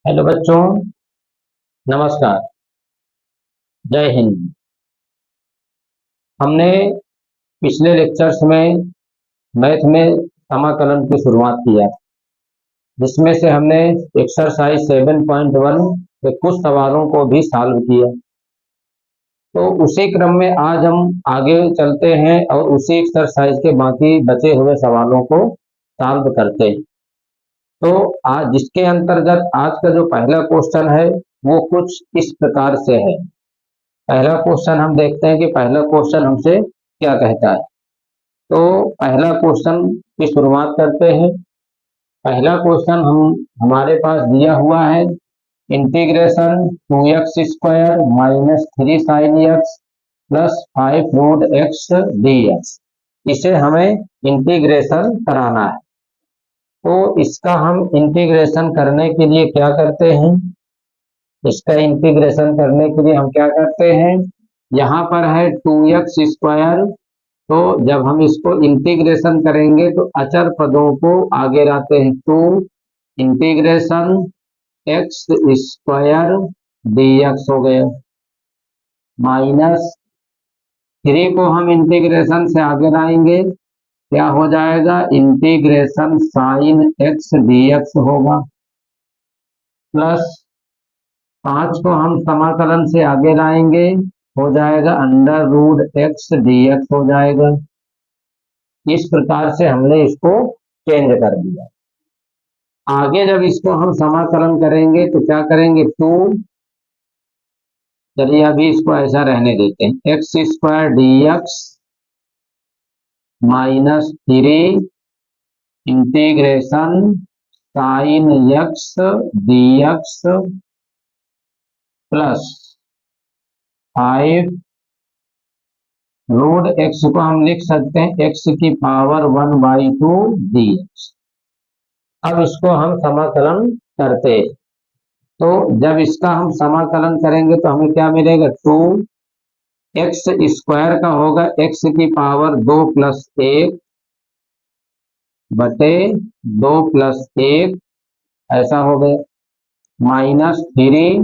Hello बच्चों, नमस्कार। जय हिंद। हमने पिछले लेक्चर्स में मैथ में समाकलन की शुरुआत किया, जिसमें से हमने एक्सरसाइज 7.1 के कुछ सवालों को भी सॉल्व किया। तो उसी क्रम में आज हम आगे चलते हैं और उसी एक्सरसाइज के बाकी बचे हुए सवालों को सॉल्व करते हैं। तो आज जिसके अंतर्गत आज का जो पहला क्वेश्चन है वो कुछ इस प्रकार से है। पहला क्वेश्चन हम देखते हैं कि पहला क्वेश्चन हमसे क्या कहता है। तो पहला क्वेश्चन की शुरुआत करते हैं। पहला क्वेश्चन हमारे पास दिया हुआ है, integration 2x² minus 3 sin x plus 5 root x dx। इसे हमें इंटीग्रेशन कराना है। तो इसका हम इंटीग्रेशन करने के लिए क्या करते हैं? इसका इंटीग्रेशन करने के लिए हम क्या करते हैं, यहाँ पर है 2x²। तो जब हम इसको इंटीग्रेशन करेंगे तो अचर पदों को आगे लाते हैं। 2 इंटीग्रेशन x² dx हो गया, माइनस 3 को हम इंटीग्रेशन से आगे लाएंगे, क्या हो जाएगा? इंटीग्रेशन sin x dx होगा, प्लस 5 को हम समाकलन से आगे लाएंगे, हो जाएगा √x dx हो जाएगा। इस प्रकार से हमने इसको चेंज कर दिया। आगे जब इसको हम समाकलन करेंगे तो क्या करेंगे? 2, चलिए अभी इसको ऐसा रहने देते हैं, x² dx minus 3 integration sin x dx plus 5 √x को हम लिख सकते हैं x⁴ dx। अब इसको हम समाकलन करते हैं। तो जब इसका हम समाकलन करेंगे तो हमें क्या मिलेगा? 2x² का होगा x⁴ 2 + 1 बटे 2 + 1 ऐसा हो गया, माइनस 3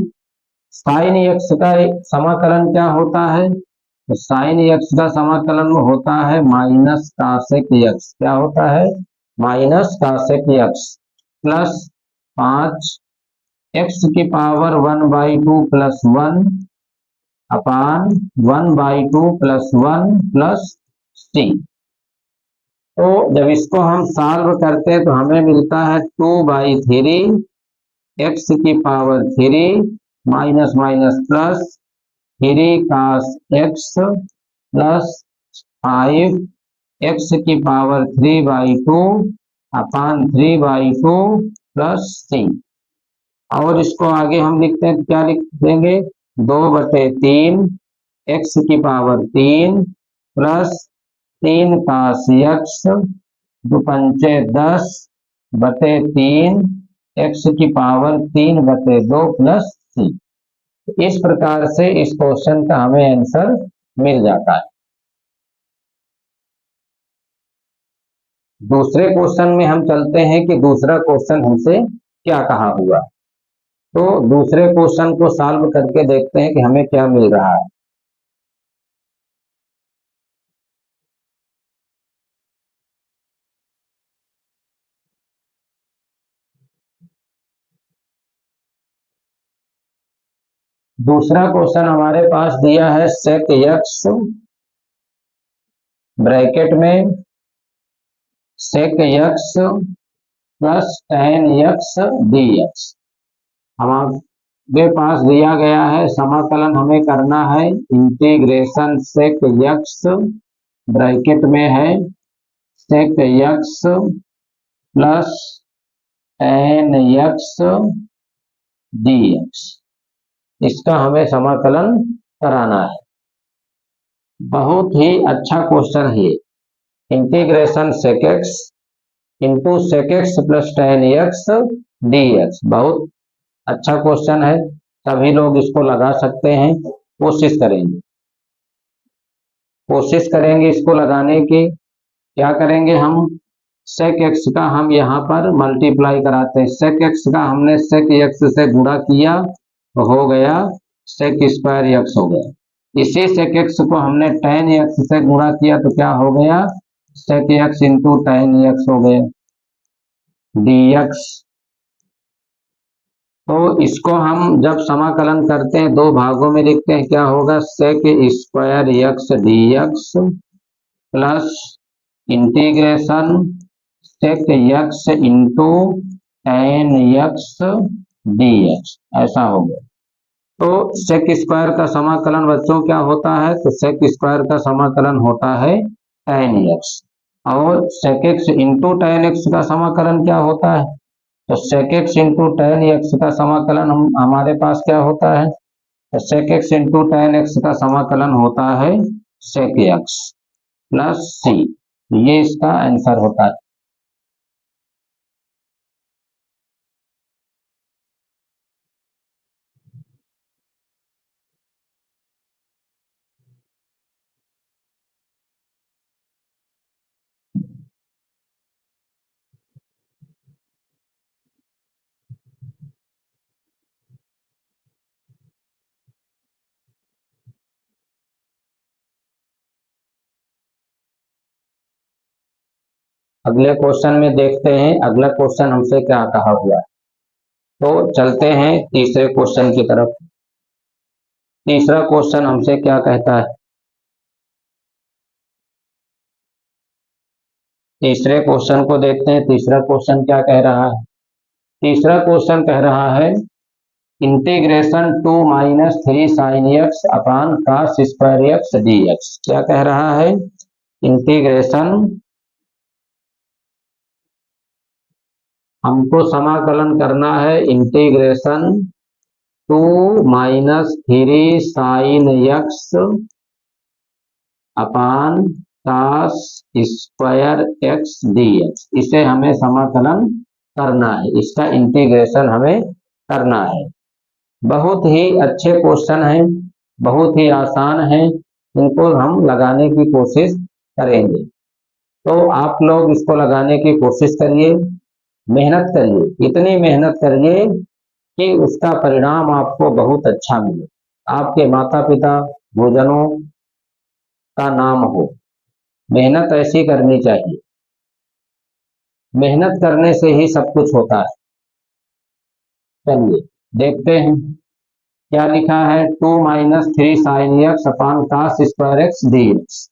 sin x का समाकलन क्या होता है? तो sin x का समाकलन होता है माइनस cosec x। क्या होता है? Minus cosec x plus 5 x⁴ 1/2 + 1 अपान 1/2 + 1 प्लस c। तो जब इसको हम सॉल्व करते हैं तो हमें मिलता है 2/3 x⁴ minus minus plus 3 cos x plus 5 x⁴ अपान 3/2 प्लस c। और इसको आगे हम लिखते हैं, क्या लिख देंगे? 2/3 x⁴ प्लस 3 cos x 2 × 10 बटे 3 x⁴ 3/2 प्लस c। इस प्रकार से इस क्वेश्चन का हमें आंसर मिल जाता है। दूसरे क्वेश्चन में हम चलते हैं कि दूसरा क्वेश्चन हमसे क्या कहा हुआ। तो दूसरे क्वेश्चन को सॉल्व करके देखते हैं कि हमें क्या मिल रहा है। दूसरा क्वेश्चन हमारे पास दिया है sec x ब्रैकेट में sec x plus tan x dx। हमारे पास दिया गया है समाकलन हमें करना है, इंटीग्रेशन sec x ब्रैकेट में है sec x plus tan x dx। इसका हमें समाकलन कराना है। बहुत ही अच्छा क्वेश्चन है। Integration sec x into sec x plus tan x dx बहुत अच्छा क्वेश्चन है। सभी लोग इसको लगा सकते हैं। कोशिश करेंगे इसको लगाने की। क्या करेंगे हम? सेक एक्स का हम यहाँ पर मल्टीप्लाई कराते हैं। सेक एक्स का हमने सेक एक्स से गुणा किया तो हो गया सेक स्क्वायर एक्स हो गया। इसी सेक एक्स को हमने tan एक्स से गुणा किया तो क्या हो गया, sec x into tan x हो गया dx। तो इसको हम जब समाकलन करते हैं दो भागों में लिखते हैं, क्या होगा, sec square x dx plus integration sec x into tan x dx, ऐसा हो गया। तो सेक स्क्वायर का समाकलन बच्चों क्या होता है, तो सेक स्क्वायर का समाकलन होता है tan एक्स, और sec x into tan x का समाकलन क्या होता है, तो sec x into tan x का समाकलन हमारे पास क्या होता है, तो sec x into tan x का समाकलन होता है सेक एक्स प्लस सी। ये इसका आंसर होता है। अगले क्वेश्चन में देखते हैं अगला क्वेश्चन हमसे क्या कहा हुआ है। तो चलते हैं तीसरे क्वेश्चन की तरफ। तीसरा क्वेश्चन हमसे क्या कहता है, तीसरे क्वेश्चन को देखते हैं। तीसरा क्वेश्चन क्या कह रहा है, तीसरा क्वेश्चन कह रहा है integration 2 minus 3 sine x upon cos square x d x. क्या कह रहा है, इंटीग्रेशन, हमको समाकलन करना है integration 2 minus 3 sine x upon cos square x d x. इसे हमें समाकलन करना है, इसका इंटीग्रेशन हमें करना है। बहुत ही अच्छे क्वेश्चन हैं, बहुत ही आसान हैं, इनको हम लगाने की कोशिश करेंगे। तो आप लोग इसको लगाने की कोशिश करिए, मेहनत करिए, इतनी मेहनत करिए कि उसका परिणाम आपको बहुत अच्छा मिले, आपके माता पिता गुरुजनों का नाम हो। मेहनत ऐसी करनी चाहिए, मेहनत करने से ही सब कुछ होता है। चलिए देखते हैं क्या लिखा है, 2 minus 3 sine x upon cos square x d x.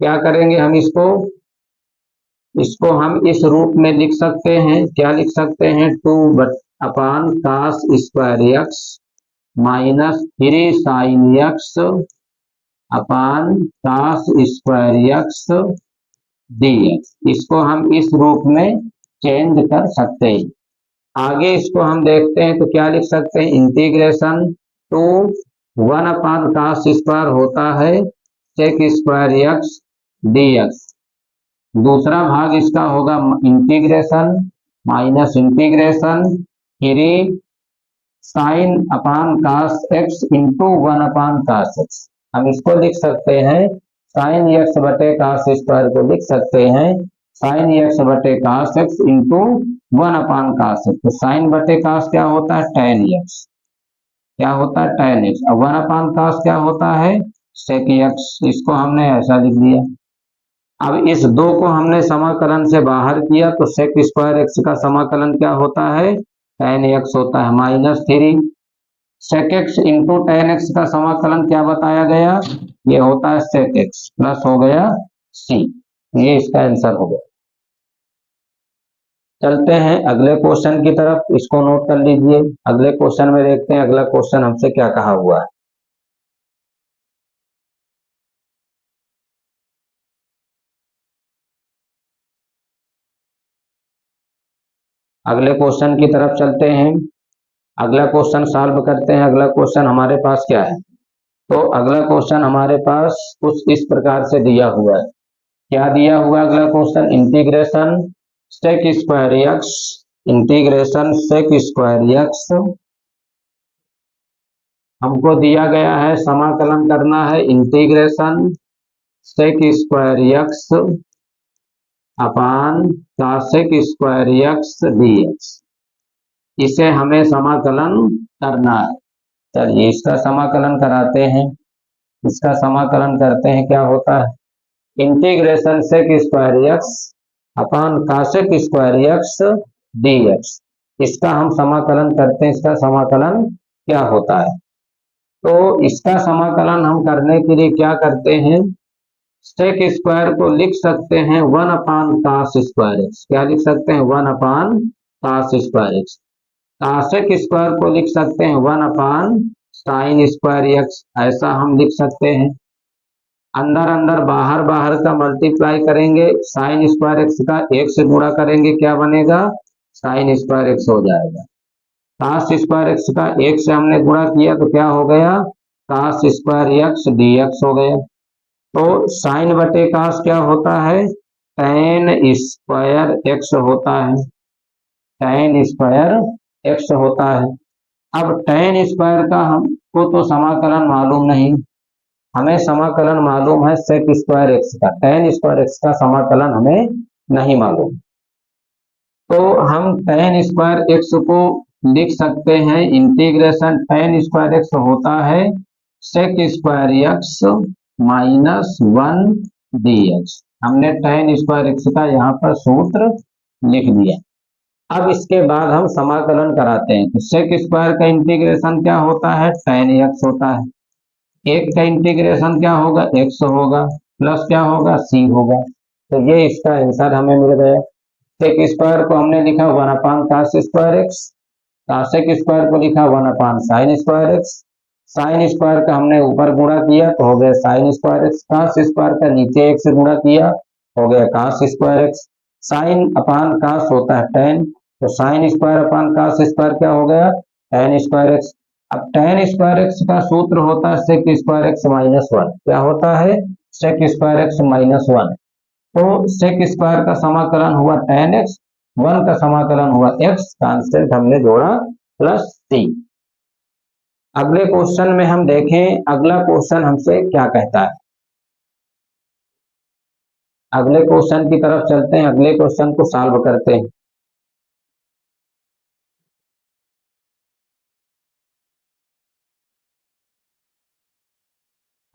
क्या करेंगे हम इसको, इसको हम इस रूप में लिख सकते हैं, क्या लिख सकते हैं, 2 upon cos square x minus 3 sine x upon cos square x d x. इसको हम इस रूप में चेंज कर सकते हैं। आगे इसको हम देखते हैं तो क्या लिख सकते हैं, इंटीग्रेशन 2 1 अपान कास स्क्वायर होता है sec square x d x. दूसरा भाग इसका होगा integration minus integration 3 sine upon cos x into 1 upon cos x. हम इसको लिख सकते हैं साइन एक्स बटे कास स्क्वायर को लिख सकते हैं साइन एक्स बटे कास x into 1 upon cos x. तो साइन बटे कास क्या होता है, tan एक्स, क्या होता है tan एक्स, और 1 अपान कास क्या होता है सेक एक्स। इसको हमने ऐसा लिख दिया। अब इस दो को हमने समाकलन से बाहर किया तो सेक स्क्वायर एक्स का समाकलन क्या होता है, tan एक्स होता है minus 3 sec x into tan x का समाकलन क्या बताया गया, ये होता है सेक एक्स प्लस हो गया सी। ये इसका आंसर हो गया। चलते हैं अगले क्वेश्चन की तरफ, इसको नोट कर लीजिए। अगले क्वेश्चन में देखते हैं अगला क्वेश्चन हमसे क्या कहा हुआ है। अगले क्वेश्चन की तरफ चलते हैं, अगला क्वेश्चन सॉल्व करते हैं। अगला क्वेश्चन हमारे पास क्या है, तो अगला क्वेश्चन हमारे पास कुछ इस प्रकार से दिया हुआ है। क्या दिया हुआ है अगला question, integration sec square x, integration sec square x हमको दिया गया है, समाकलन करना है integration sec square x upon cosec square x d x, इसे हमें समाकलन करना है। चलिए इसका समाकलन कराते हैं। इसका समाकलन करते हैं, क्या होता है, integration sec square x upon cosec square x d x, इसका हम समाकलन करते हैं। इसका समाकलन क्या होता है, तो इसका समाकलन हम करने के लिए क्या करते हैं, सेक स्क्वायर को लिख सकते हैं 1 अपान कास स्क्वायर एक्स। क्या लिख सकते हैं, 1 upon cos square x. Cosec square को लिख सकते हैं 1 अपान साइन स्क्वायर एक्स, ऐसा हम लिख सकते हैं। अंदर अंदर बाहर बाहर का मल्टीप्लाई करेंगे, साइन स्क्वायर एक्स का एक से गुणा करेंगे, क्या बनेगा, साइन स्क्वायर एक्स हो जाएगा। कास स्क्वायर एक्स का एक से हमने गुणा किया तो क्या हो गया, cos square x d x हो गया। तो साइन बटे कास क्या होता है, टेन स्क्वायर एक्स होता है, टेन स्क्वायर एक्स होता है। अब टेन स्क्वायर का हमको तो समाकलन मालूम नहीं, हमें समाकलन मालूम है सेक स्क्वायर एक्स का, टेन स्क्वायर एक्स का समाकलन हमें नहीं मालूम। तो हम टेन स्क्वायर एक्स को लिख सकते हैं, इंटीग्रेशन टेन स्क्वायर एक्स होता है sec square x minus 1 d x. हमने टेन स्क्वायर एक्स का यहाँ पर सूत्र लिख दिया। अब इसके बाद हम समाकलन कराते हैं, तो सेक स्क्वायर का इंटीग्रेशन क्या होता है, टेन एक्स होता है। एक का इंटीग्रेशन क्या होगा, एक्स होगा, प्लस क्या होगा, सी होगा। तो ये इसका आंसर हमें मिल गया। सेक स्क्वायर को हमने लिखा 1 upon cos square x, cosec square को लिखा 1 upon sine square x, sine square का हमने ऊपर गुणा किया तो हो गया sine square x, cos square का नीचे एक से गुणा किया हो गया cos square x. Sine upon cos होता है टेन, तो sine square upon cos square क्या हो गया, टेन स्क्वायर एक्स। अब टेन स्क्वायर एक्स का सूत्र होता है सेक स्क्वायर एक्स माइनस 1, क्या होता है, सेक स्क्वायर एक्स माइनस 1। तो सेक स्क्वायर का समाकलन हुआ टेन एक्स, 1 का समाकलन हुआ एक्स, कांस्टेंट हमने जोड़ा प्लस सी। अगले क्वेश्चन में हम देखें, अगला क्वेश्चन हमसे क्या कहता है। अगले क्वेश्चन की तरफ चलते हैं, अगले क्वेश्चन को सॉल्व करते हैं।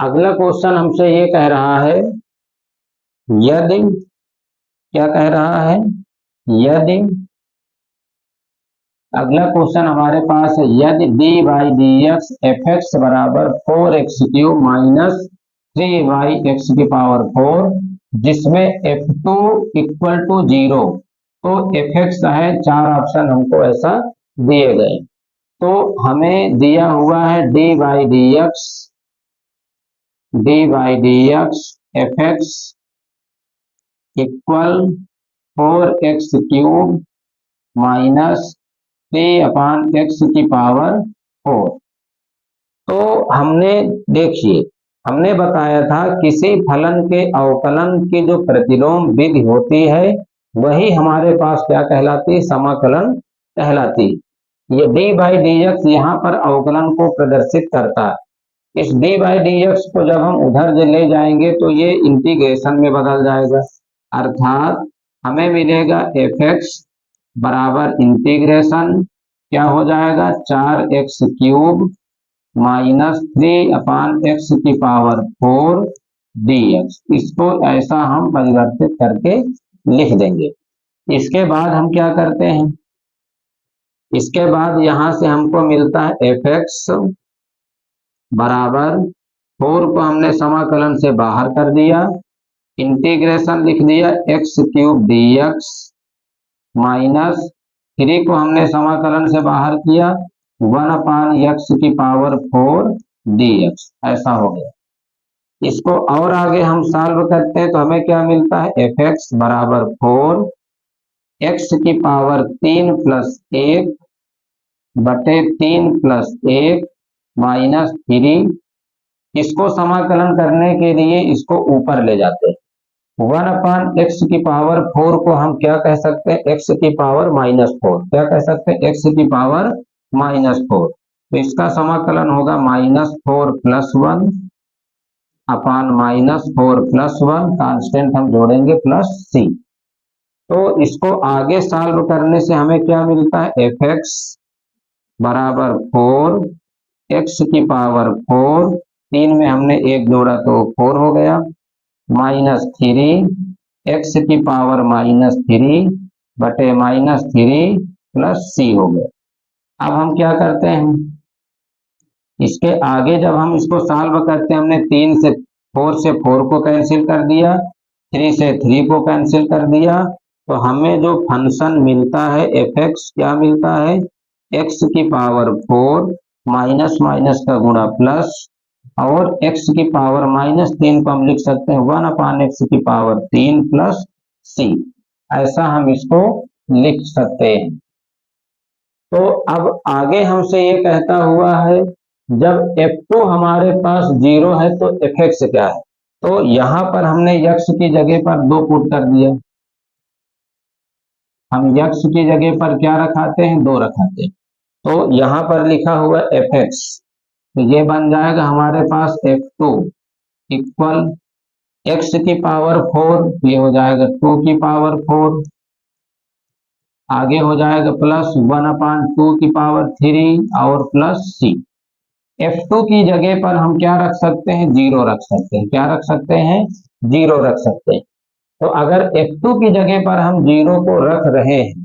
अगला क्वेश्चन हमसे ये कह रहा है, यदि, क्या कह रहा है, यदि, अगला क्वेश्चन हमारे पास है, यदि D by D x F x बराबर 4x³ माइनस 3y(x की पावर 4), जिसमें f2 इक्वल टू 0, तो fx है, चार ऑप्शन हमको ऐसा दिए गए। तो हमें दिया हुआ है D by D x F x equal 4x³ minus 3/x की पावर 4। तो हमने, देखिए, हमने बताया था किसी फलन के अवकलन की जो प्रतिलोम विधि होती है वही हमारे पास क्या कहलाती है, समाकलन कहलाती है। ये डी बाई डी एक्स यहाँ पर अवकलन को प्रदर्शित करता है। इस डी बाई डी एक्स को जब हम उधर ले जाएंगे तो ये इंटीग्रेशन में बदल जाएगा, अर्थात हमें मिलेगा एफ एक्स बराबर इंटीग्रेशन क्या हो जाएगा, 4x³ माइनस 3/x की पावर 4 dx। इसको ऐसा हम परिवर्तित करके लिख देंगे। इसके बाद हम क्या करते हैं, इसके बाद यहां से हमको मिलता है fx बराबर 4 को हमने समाकलन से बाहर कर दिया, इंटीग्रेशन लिख दिया x³ dx माइनस 3 को हमने समाकलन से बाहर किया 1/x की पावर 4 dx, ऐसा हो गया। इसको और आगे हम सॉल्व करते हैं तो हमें क्या मिलता है, fx बराबर 4 x की पावर 3 प्लस 1 बटे 3 प्लस 1 माइनस 3। इसको समाकलन करने के लिए इसको ऊपर ले जाते हैं, 1/x की पावर 4 को हम क्या कह सकते हैं, x की पावर -4, क्या कह सकते हैं, x की पावर -4। तो इसका समाकलन होगा -4 प्लस 1 अपान -4 प्लस 1, कांस्टेंट हम जोड़ेंगे प्लस c। तो इसको आगे सॉल्व करने से हमें क्या मिलता है, एफ एक्स बराबर 4 x⁴, 3 में हमने एक जोड़ा तो 4 हो गया, -3 x⁻³ बटे -3 प्लस c हो गया। अब हम क्या करते हैं, इसके आगे जब हम इसको सॉल्व करते हैं, हमने 4 से 4 को कैंसिल कर दिया, 3 से 3 को कैंसिल कर दिया, तो हमें जो फंक्शन मिलता है एफ एक्स क्या मिलता है, x⁴ माइनस माइनस का गुणा प्लस, और x⁻³ को हम लिख सकते हैं 1/x⁴ प्लस c, ऐसा हम इसको लिख सकते हैं। तो अब आगे हमसे ये कहता हुआ है जब f2 हमारे पास 0 है तो एफ एक्स क्या है, तो यहां पर हमने x की जगह पर 2 पुट कर दिया, हम x की जगह पर क्या रखाते हैं, 2 रखाते हैं, तो यहां पर लिखा हुआ एफ एक्स, तो ये बन जाएगा हमारे पास f2 इक्वल x⁴, ये हो जाएगा 2⁴, आगे हो जाएगा प्लस 1/2⁴ और प्लस c। f2 की जगह पर हम क्या रख सकते हैं, 0 रख सकते हैं, क्या रख सकते हैं, 0 रख सकते हैं। तो अगर f2 की जगह पर हम 0 को रख रहे हैं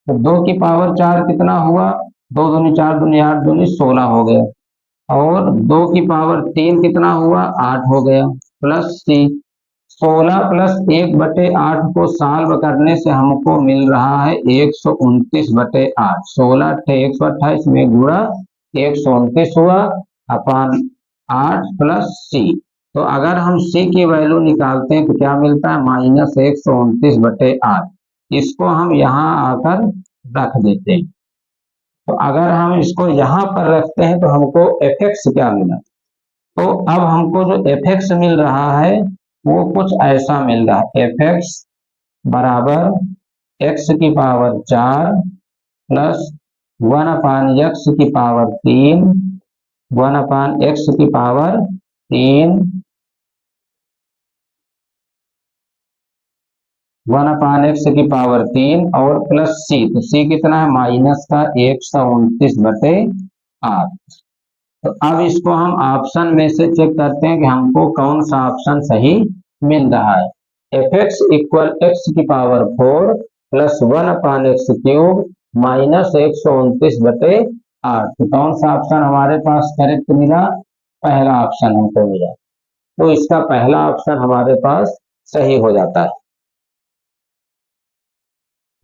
तो 2⁴ कितना हुआ, 2 दूनी 4 दूनी 8 दूनी 16 हो गया, और 2⁴ कितना हुआ, 8 हो गया, प्लस c। 16 प्लस 1/8 को सॉल्व करने से हमको मिल रहा है 129/8, 16 128 में गुणा 129 हुआ अपान 8 प्लस c। तो अगर हम c की वैल्यू निकालते हैं तो क्या मिलता है, -129/8, इसको हम यहाँ आकर रख देते हैं। तो अगर हम इसको यहाँ पर रखते हैं तो हमको एफ एक्स क्या मिला, तो अब हमको जो एफ एक्स मिल रहा है वो कुछ ऐसा मिल रहा है, एफ एक्स बराबर x⁴ plus 1/x⁴, 1/x⁴, 1/x⁴ और प्लस c, तो c कितना है, माइनस का 129/8। तो अब इसको हम ऑप्शन में से चेक करते हैं कि हमको कौन सा ऑप्शन सही मिल रहा है, F x equal x⁴ plus 1/x³ minus 129/8, तो कौन सा ऑप्शन हमारे पास करेक्ट मिला, पहला ऑप्शन हमको मिला, तो इसका पहला ऑप्शन हमारे पास सही हो जाता है,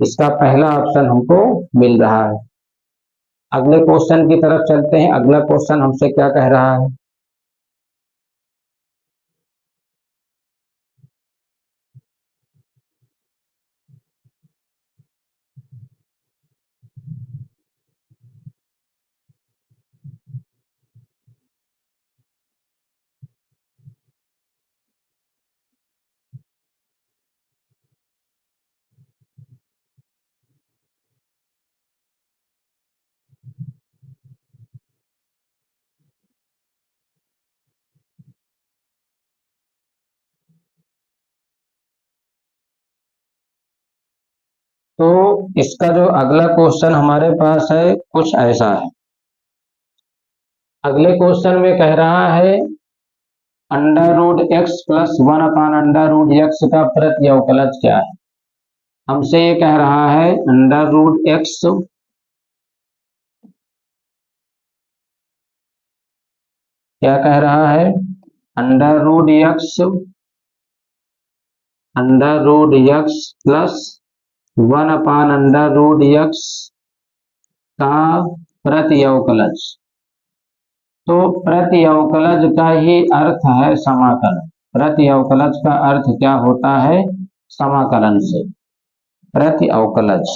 इसका पहला ऑप्शन हमको मिल रहा है। अगले क्वेश्चन की तरफ चलते हैं, अगला क्वेश्चन हमसे क्या कह रहा है, तो इसका जो अगला क्वेश्चन हमारे पास है कुछ ऐसा है। अगले क्वेश्चन में कह रहा है √x प्लस 1/√x का प्रति अवकलज क्या है। हमसे ये कह रहा है √x क्या कह रहा है, √x प्लस 1/√x का प्रति अवकलज। तो प्रति अवकलज का ही अर्थ है समाकलन, प्रति अवकलज का अर्थ क्या होता है, समाकलन से प्रति अवकलज।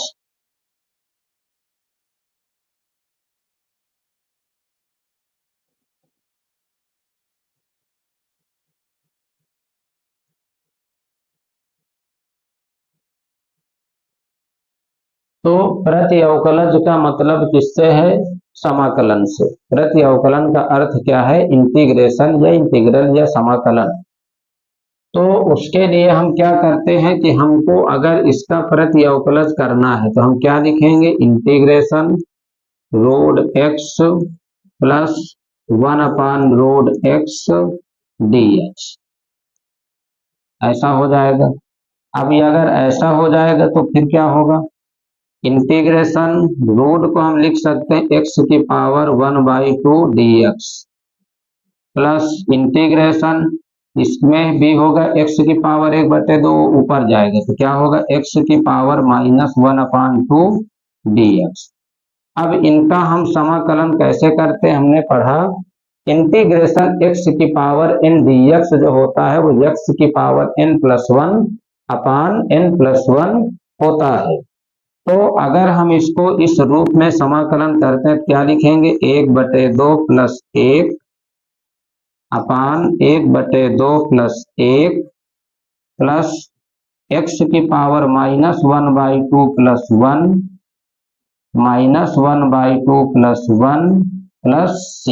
तो प्रति अवकलज का मतलब किससे है, समाकलन से। प्रति अवकलन का अर्थ क्या है, इंटीग्रेशन या इंटीग्रल या समाकलन। तो उसके लिए हम क्या करते हैं कि हमको अगर इसका प्रति अवकलज करना है तो हम क्या लिखेंगे, integration road x plus 1/√x dx, ऐसा हो जाएगा। अब ये अगर ऐसा हो जाएगा तो फिर क्या होगा, इंटीग्रेशन रूट को हम लिख सकते हैं एक्स की पावर 1/2 dx प्लस इंटीग्रेशन इसमें भी होगा एक्स की पावर 1/2 ऊपर जाएगा तो क्या होगा, एक्स की पावर -1/2 dx। अब इनका हम समाकलन कैसे करते हैं, हमने पढ़ा इंटीग्रेशन एक्स की पावर n dx जो होता है वो एक्स की पावर n+1/n+1 होता है। तो अगर हम इसको इस रूप में समाकलन करते हैं क्या लिखेंगे, 1/2 प्लस 1/1/2 प्लस 1 प्लस एक्स की power -1/2 plus 1 -1/2 plus 1 plus c।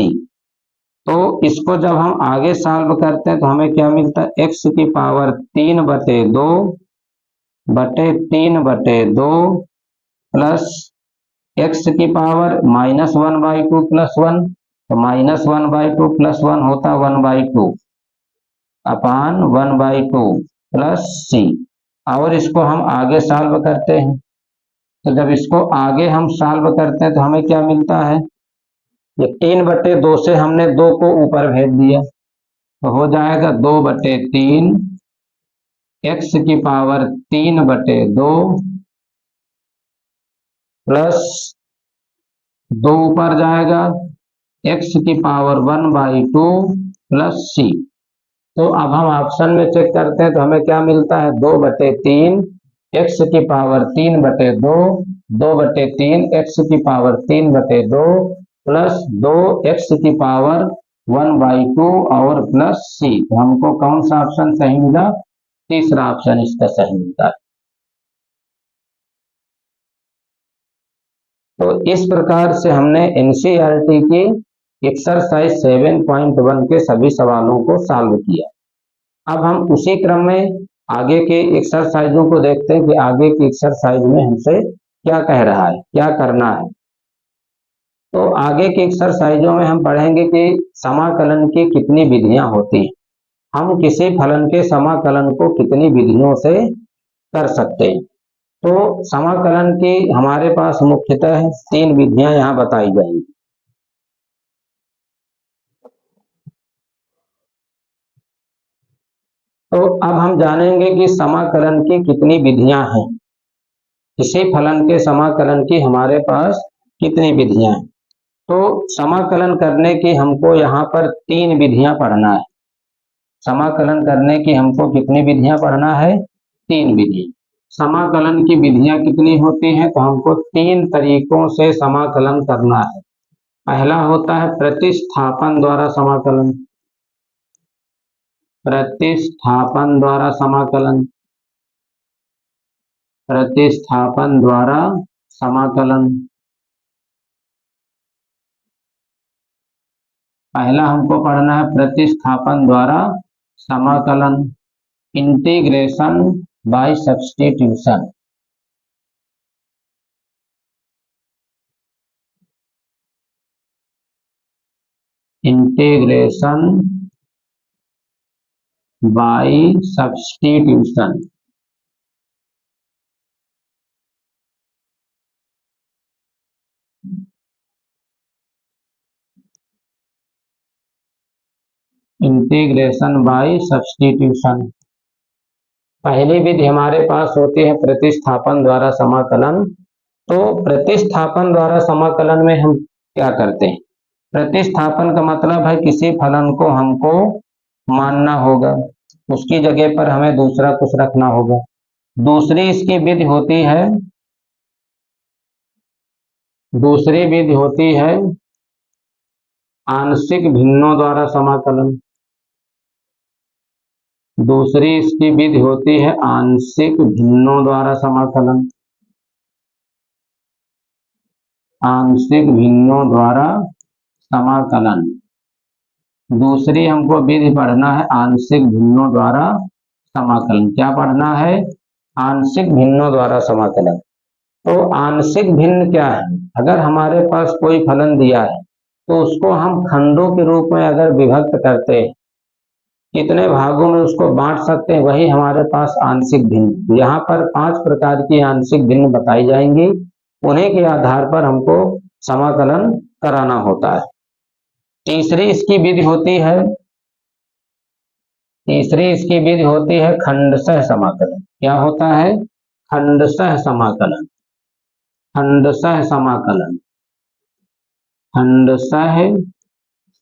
तो इसको जब हम आगे सॉल्व करते हैं तो हमें क्या मिलता है, एक्स की पावर 3/2 प्लस एक्स की पावर -1/2 प्लस 1, तो -1/2 प्लस 1 होता है 1/2/1/2 प्लस c। और इसको हम आगे सॉल्व करते हैं तो जब इसको आगे हम सॉल्व करते हैं तो हमें क्या मिलता है, ये 3/2 से हमने 2 को ऊपर भेज दिया तो हो जाएगा 2/3 एक्स की पावर 3/2 प्लस 2 ऊपर जाएगा एक्स की पावर 1/2 प्लस c। तो अब हम ऑप्शन में चेक करते हैं तो हमें क्या मिलता है, 2/3 एक्स की पावर 3/2 2/3 एक्स की पावर 3/2 प्लस 2 एक्स की पावर 1/2 और प्लस c। तो हमको कौन सा ऑप्शन सही मिला, तीसरा ऑप्शन इसका सही मिलता है। तो इस प्रकार से हमने एनसीईआरटी की एक्सरसाइज 7.1 के सभी सवालों को सॉल्व किया। अब हम उसी क्रम में आगे के एक्सरसाइजों को देखते हैं कि आगे की एक्सरसाइज में हमसे क्या कह रहा है, क्या करना है। तो आगे की एक्सरसाइजों में हम पढ़ेंगे कि समाकलन की कितनी विधियां होती हैं, हम किसी फलन के समाकलन को कितनी विधियों से कर सकते हैं। तो समाकलन की हमारे पास मुख्यतः 3 विधियां यहाँ बताई जाएंगी। तो अब हम जानेंगे कि समाकलन की कितनी विधियां हैं, किसी फलन के समाकलन की हमारे पास कितनी विधियां हैं। तो समाकलन करने की हमको यहाँ पर 3 विधियां पढ़ना है। समाकलन करने की हमको कितनी विधियां पढ़ना है, 3 विधियां। समाकलन की विधियां कितनी होती हैं, तो हमको 3 तरीकों से समाकलन करना है। पहला होता है प्रतिस्थापन द्वारा समाकलन, प्रतिस्थापन द्वारा समाकलन, प्रतिस्थापन द्वारा समाकलन। पहला हमको पढ़ना है प्रतिस्थापन द्वारा समाकलन, integration by substitution. Integration by substitution. Integration by substitution. पहली विधि हमारे पास होती है प्रतिस्थापन द्वारा समाकलन। तो प्रतिस्थापन द्वारा समाकलन में हम क्या करते हैं, प्रतिस्थापन का मतलब है किसी फलन को हमको मानना होगा, उसकी जगह पर हमें दूसरा कुछ रखना होगा। दूसरी इसकी विधि होती है, दूसरी विधि होती है आंशिक भिन्नों द्वारा समाकलन। दूसरी इसकी विधि होती है आंशिक भिन्नों द्वारा समाकलन, आंशिक भिन्नों द्वारा समाकलन। दूसरी हमको विधि पढ़ना है आंशिक भिन्नों द्वारा समाकलन। क्या पढ़ना है? आंशिक भिन्नों द्वारा समाकलन। तो आंशिक भिन्न क्या है? अगर हमारे पास कोई फलन दिया है तो उसको हम खंडों के रूप में अगर विभक्त करते हैं, कितने भागों में उसको बांट सकते हैं, वही हमारे पास आंशिक भिन्न। यहाँ पर 5 प्रकार की आंशिक भिन्न बताई जाएंगी, उन्हीं के आधार पर हमको समाकलन कराना होता है। तीसरी इसकी विधि होती है खंडशः समाकलन। क्या होता है? खंडशः समाकलन। खंडशः समाकलन। खंडशः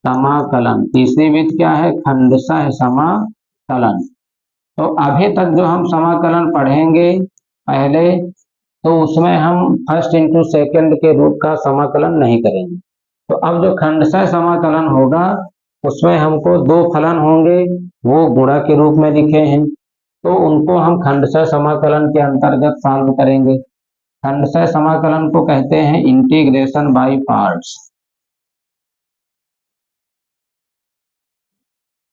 समाकलन। तीसरी विधि क्या है? खंडशः समाकलन। तो अभी तक जो हम समाकलन पढ़ेंगे पहले, तो उसमें हम फर्स्ट इंटू सेकंड के रूप का समाकलन नहीं करेंगे। तो अब जो खंडशः समाकलन होगा उसमें हमको 2 फलन होंगे, वो गुणा के रूप में लिखे हैं, तो उनको हम खंडशः समाकलन के अंतर्गत सॉल्व करेंगे। खंडशः समाकलन को कहते हैं integration by parts.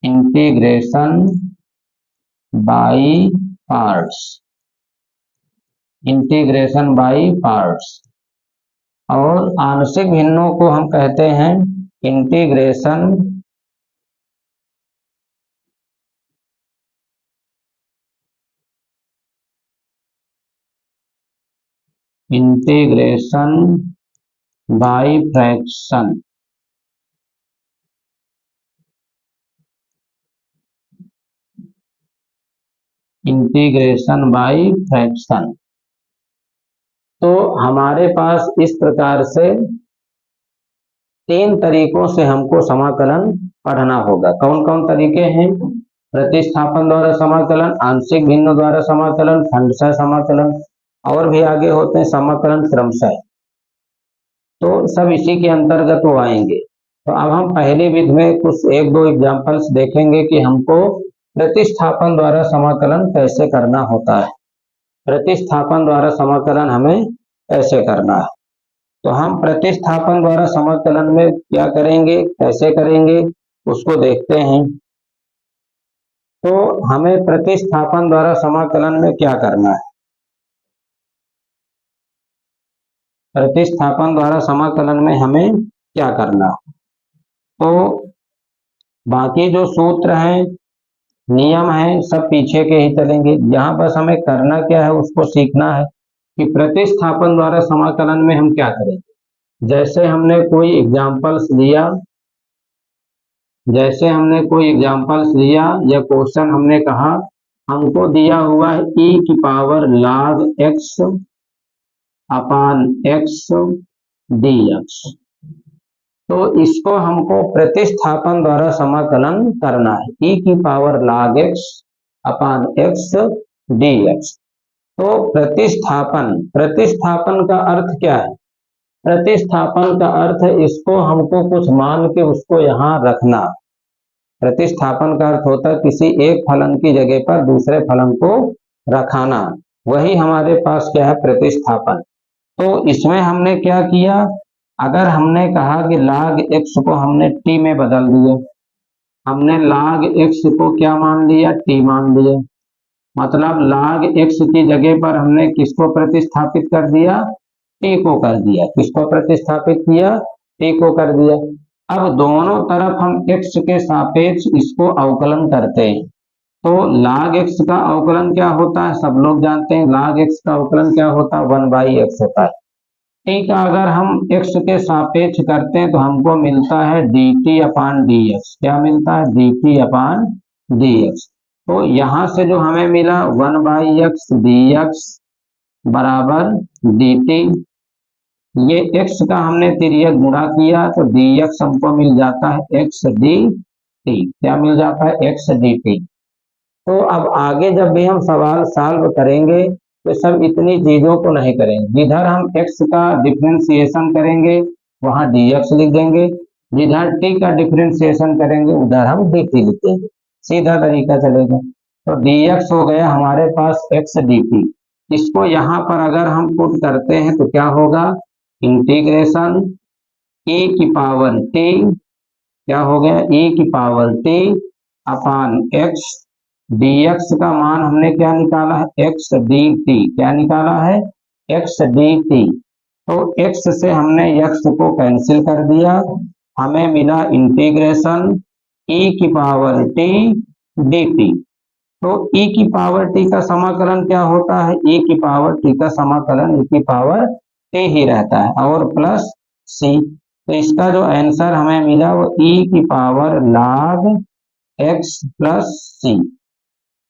Integration by parts. Integration by parts. और आंशिक भिन्नों को हम कहते हैं integration by fraction. Integration by fraction. तो हमारे पास इस प्रकार से 3 तरीकों से हमको समाकलन पढ़ना होगा। कौन कौन तरीके हैं? प्रतिस्थापन द्वारा समाकलन, आंशिक भिन्न द्वारा समाकलन, खंडशः समाकलन, और भी आगे होते हैं समाकलन क्रमशः। तो सब इसी के अंतर्गत वो आएंगे। तो अब हम पहली विधि में कुछ 1-2 एग्जांपल्स देखेंगे कि हमको प्रतिस्थापन द्वारा समाकलन कैसे करना होता है। प्रतिस्थापन द्वारा समाकलन हमें कैसे करना है, तो हम प्रतिस्थापन द्वारा समाकलन में क्या करेंगे, कैसे करेंगे, उसको देखते हैं। तो हमें प्रतिस्थापन द्वारा समाकलन में क्या करना है? प्रतिस्थापन द्वारा समाकलन में हमें क्या करना है? तो बाकी जो सूत्र हैं, नियम है, सब पीछे के ही चलेंगे। यहाँ बस हमें करना क्या है उसको सीखना है कि प्रतिस्थापन द्वारा समाकलन में हम क्या करेंगे। जैसे हमने कोई एग्जांपल्स लिया या क्वेश्चन हमने कहा हमको दिया हुआ है e की पावर log x अपान x dx, तो इसको हमको प्रतिस्थापन द्वारा समाकलन करना है, e की पावर log x अपान x dx। तो प्रतिस्थापन का अर्थ क्या है? प्रतिस्थापन का अर्थ है इसको हमको कुछ मान के उसको यहाँ रखना। प्रतिस्थापन का अर्थ होता है किसी एक फलन की जगह पर दूसरे फलन को रखाना, वही हमारे पास क्या है? प्रतिस्थापन। तो इसमें हमने क्या किया, अगर हमने कहा कि log x को हमने t में बदल दिया, हमने log x को क्या मान लिया? t मान लिया। मतलब log x की जगह पर हमने किसको प्रतिस्थापित कर दिया? t को कर दिया। किसको प्रतिस्थापित किया? t को कर दिया। अब दोनों तरफ हम x के सापेक्ष इसको अवकलन करते हैं। तो log x का अवकलन क्या होता है? सब लोग जानते हैं log x का अवकलन क्या होता है? 1/x होता है। t का अगर हम x के सापेक्ष करते हैं तो हमको मिलता है dt अपान dx। क्या मिलता है? dt अपान dx। तो यहां से जो हमें मिला 1/x dx बराबर dt, ये x का हमने तिर्यक गुणा किया तो dx हमको मिल जाता है x dt। क्या मिल जाता है? x dt। तो अब आगे जब भी हम सवाल सॉल्व करेंगे तो सब इतनी चीजों को नहीं करेंगे। जिधर हम x का डिफरेंशिएशन करेंगे वहां dx लिख देंगे, जिधर t का डिफरेंशिएशन करेंगे उधर हम dt लिख देंगे, सीधा तरीका चलेगा। तो dx हो गया हमारे पास x dt। इसको यहाँ पर अगर हम पुट करते हैं तो क्या होगा? इंटीग्रेशन e की पावर t, क्या हो गया? e की पावर t अपान x dx का मान हमने क्या निकाला है, x dt। क्या निकाला है, x dt। तो x से हमने x को कैंसिल कर दिया, हमें मिला इंटीग्रेशन e की पावर t dt। तो e की पावर t का समाकलन क्या होता है, e की पावर t का समाकलन e की पावर t ही रहता है और प्लस c। तो इसका जो आंसर हमें मिला वो e की power log x plus c।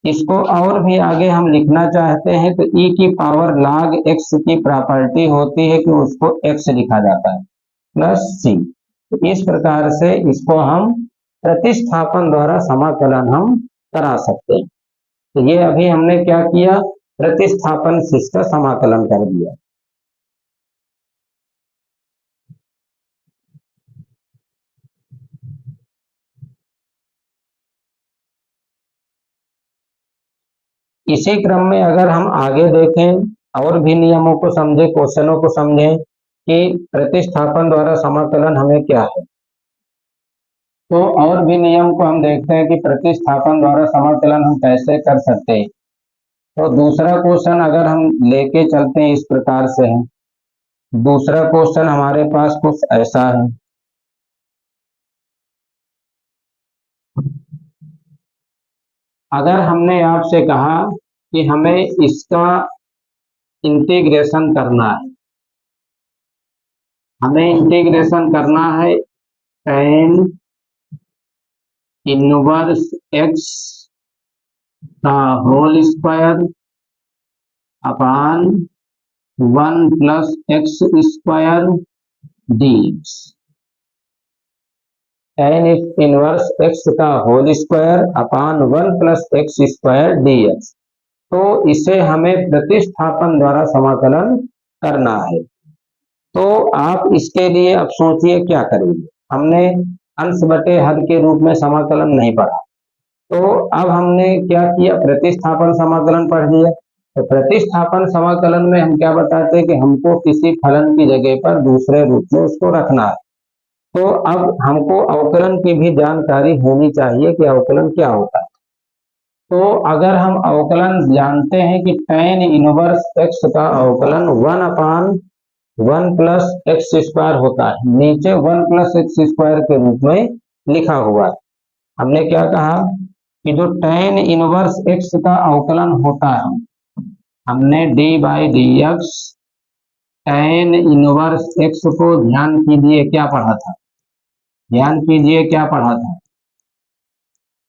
इसको और भी आगे हम लिखना चाहते हैं तो e की पावर log x की प्रॉपर्टी होती है कि उसको x लिखा जाता है प्लस c। तो इस प्रकार से इसको हम प्रतिस्थापन द्वारा समाकलन हम करा सकते हैं। तो ये अभी हमने क्या किया, प्रतिस्थापन से इसका समाकलन कर दिया। इसी क्रम में अगर हम आगे देखें और भी नियमों को समझे, क्वेश्चनों को समझें कि प्रतिस्थापन द्वारा समाकलन हमें क्या है, तो और भी नियम को हम देखते हैं कि प्रतिस्थापन द्वारा समाकलन हम कैसे कर सकते हैं। तो दूसरा क्वेश्चन अगर हम लेके चलते हैं इस प्रकार से है। दूसरा क्वेश्चन हमारे पास कुछ ऐसा है, अगर हमने आपसे कहा कि हमें इसका इंटीग्रेशन करना है, हमें इंटीग्रेशन करना है tan इनवर्स x का whole square upon 1 plus x square dx। tan inverse x का whole square upon 1 plus x square dx। तो इसे हमें प्रतिस्थापन द्वारा समाकलन करना है। तो आप इसके लिए अब सोचिए क्या करेंगे। हमने अंश बटे हद के रूप में समाकलन नहीं पढ़ा, तो अब हमने क्या किया, प्रतिस्थापन समाकलन पढ़ लिया। तो प्रतिस्थापन समाकलन में हम क्या बताते हैं कि हमको किसी फलन की जगह पर दूसरे रूप में उसको रखना है। तो अब हमको अवकलन की भी जानकारी होनी चाहिए कि अवकलन क्या होता है। तो अगर हम अवकलन जानते हैं कि tan इनवर्स x का अवकलन 1 अपान 1 प्लस एक्स स्क्वायर होता है, नीचे 1 प्लस एक्स स्क्वायर के रूप में लिखा हुआ है। हमने क्या कहा कि जो tan इनवर्स x का अवकलन होता है, हमने d by D x tan inverse x को ध्यान कीजिए क्या पढ़ा था, ध्यान कीजिए क्या पढ़ा था,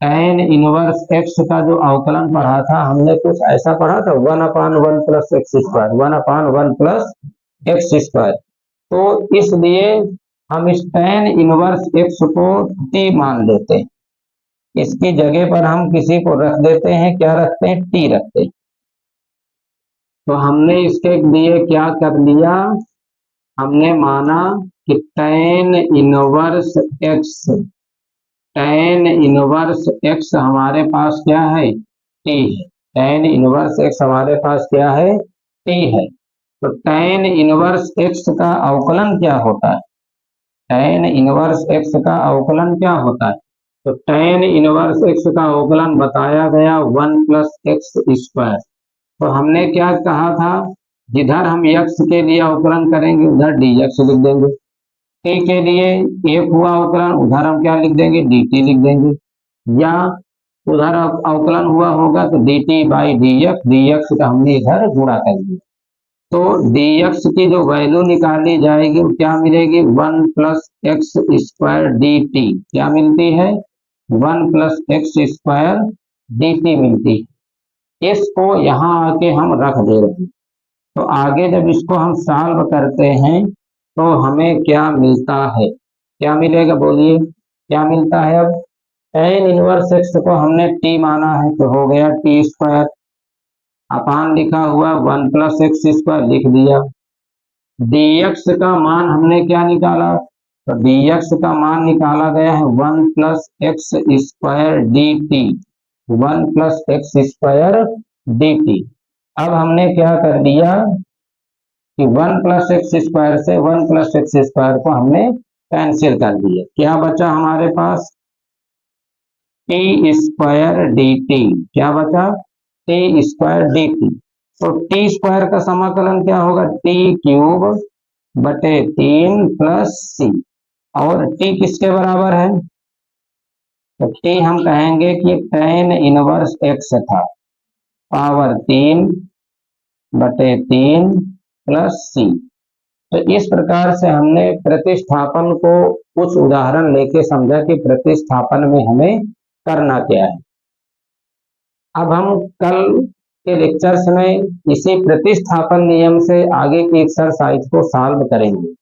tan इनवर्स x का जो अवकलन पढ़ा था हमने कुछ ऐसा पढ़ा था 1 अपान 1 प्लस एक्स स्क्वायर, 1 अपान 1 प्लस एक्स स्क्वायर। तो इसलिए हम इस tan इनवर्स x को t मान लेते हैं, इसकी जगह पर हम किसी को रख देते हैं, क्या रखते हैं, t रखते हैं। तो हमने इसके लिए क्या कर लिया, हमने माना कि tan inverse x, tan inverse x हमारे पास क्या है, t है। tan इनवर्स x हमारे पास क्या है, t है। तो tan इनवर्स x का अवकलन क्या होता है, tan इनवर्स x का अवकलन क्या होता है, तो tan इनवर्स x का अवकलन बताया गया 1 प्लस एक्स स्क्वायर। तो हमने क्या कहा था, जिधर हम x के लिए अवकलन करेंगे उधर dx लिख देंगे, t के लिए एक हुआ अवकलन उधर हम क्या लिख देंगे, dt लिख देंगे, या उधर अवकलन हुआ होगा तो dt बाई dx, dx का हमने इधर गुणा कर दिया। तो dx की जो वैल्यू निकाली जाएगी वो क्या मिलेगी, 1 प्लस एक्स स्क्वायर dt। क्या मिलती है, 1 प्लस एक्स स्क्वायर dt मिलती है। इसको यहाँ आके हम रख दे रहे हैं। तो आगे जब इसको हम सॉल्व करते हैं तो हमें क्या मिलता है, क्या मिलेगा बोलिए, क्या मिलता है। अब tan इनवर्स x को हमने t माना है तो हो गया t स्क्वायर अपान लिखा हुआ 1 प्लस एक्स स्क्वायर लिख दिया। dx का मान हमने क्या निकाला, तो dx का मान निकाला गया है 1 plus x square dt, 1 plus x square dt। अब हमने क्या कर दिया कि 1 प्लस एक्स स्क्वायर से 1 प्लस एक्स स्क्वायर को हमने कैंसिल कर दिया, क्या बचा हमारे पास, टी स्क्वायर डी टी, क्या बचा, टी स्क्वायर डी टी। तो टी स्क्वायर का समाकलन क्या होगा, टी क्यूब बटे 3 प्लस सी, और टी किसके बराबर है, तो टी हम कहेंगे कि tan इनवर्स एक्स था, पावर 3 बटे 3 प्लस सी। तो इस प्रकार से हमने प्रतिस्थापन को कुछ उदाहरण लेके समझा कि प्रतिस्थापन में हमें करना क्या है। अब हम कल के लेक्चर्स में इसी प्रतिस्थापन नियम से आगे की एक्सरसाइज को सॉल्व करेंगे।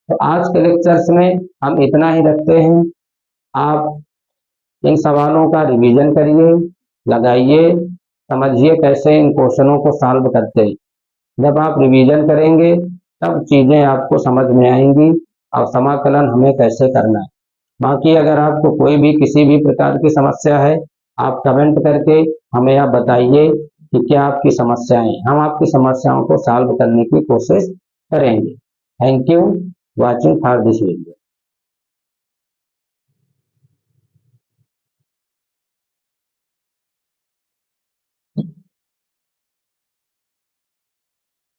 तो आज के लेक्चर्स में हम इतना ही रखते हैं। आप इन सवालों का रिवीजन करिए, लगाइए, समझिए कैसे इन क्वेश्चनों को सॉल्व करते हैं। जब आप रिवीजन करेंगे तब चीजें आपको समझ में आएंगी और समाकलन हमें कैसे करना है। बाकी अगर आपको कोई भी किसी भी प्रकार की समस्या है, आप कमेंट करके हमें आप बताइए कि क्या आपकी समस्याएं, हम आपकी समस्याओं को सॉल्व करने की कोशिश करेंगे। Thank you watching for this video.